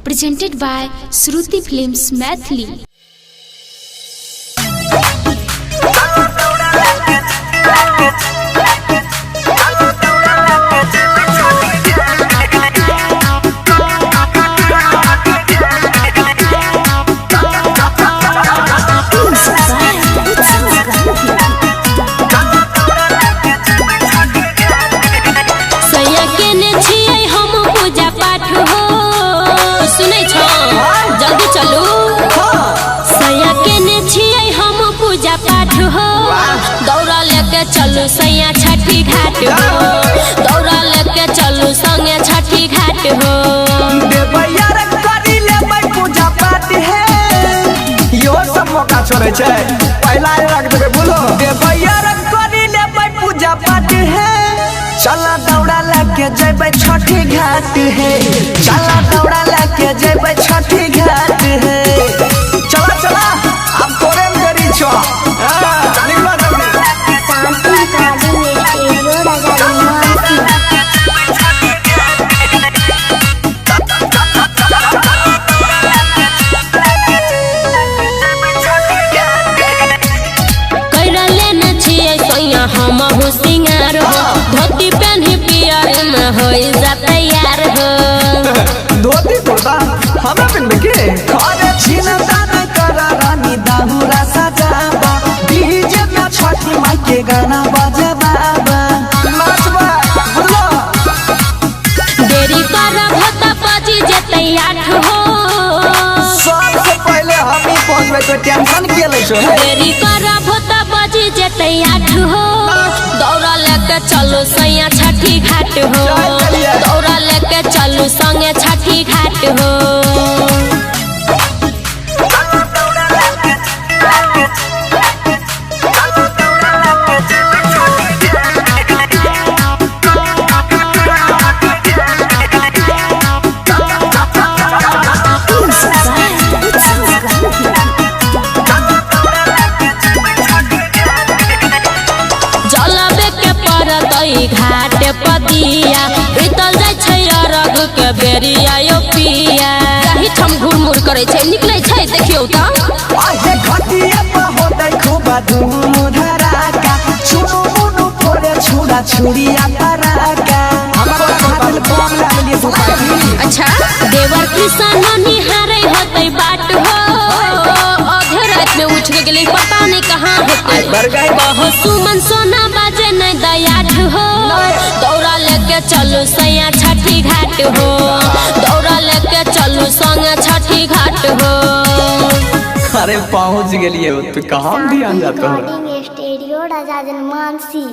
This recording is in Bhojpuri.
presented by Shruti Films Maithili. जल्दी चलू सैया केने छियै हम पूजा पाठ हो दौड़ा लेके चलू सैया छठी घाट हो दौड़ा लेके चलू संगे छठी घाट हो देवैया रे करी लेबै पूजा पाठ है यो सब मौका छोड़े छै पहला रख देबे बोलो देवैया रे करी लेबै पूजा पाठ है चला दौड़ा लेके जेबै छठी घाट है चला दौड़ा लेके जेबै छठी घाट है चला चला अब तोरे में देरी छो जानी लो जल्दी शांति काली में एगो राजा निवासी कैरा लेने छियै सैया हम हो सिंगार हो धोती पहनी पियर में होई जा तैयार हो धोती कुर्ता हमें पिन के अरे चिंता न कर रानी दाहुरा सजाबा डीजे में छठी माई के गाना बजाबा नाचबा बोलो देरी कर भता बाजी जेतै 8 हो सबसे पहले हम ही पहुंचबे तो टेंशन के ले छो देरी कर भता बाजी जेतै 8 हो दौड़ा लेके चलो सैया छठी घाट हो दौड़ा लेके चलू संगे छठी घाट हो जलबे के परतई घाट पदिया बीतल जाय छै अरग के बेरिया यो पिया कहीं ठम घुरमुर करे छै निकलै छै देखियौ त आहे घटिया पर होतै खूब धूम धड़ाका चुनु मुनु फोड़े छुरा छुरिया पराका हमर बादल बम लागलिए सुपारी अच्छा देवर कृष्ण निहारे होतै बाट हो आधे रात में उठ के गेलै पता नहीं कहां होतै बहुत सुमन सोना बाजे नहीं दयाठ हो दौड़ा लेके चलू सैया छठी घाट हो दौड़ा लेके चलू संगे छठी घाट हो अरे पहुंच गेलिए तो कहाँ ध्यान जाता है रिकॉर्डिंग स्टूडियो राजा जनमानसी।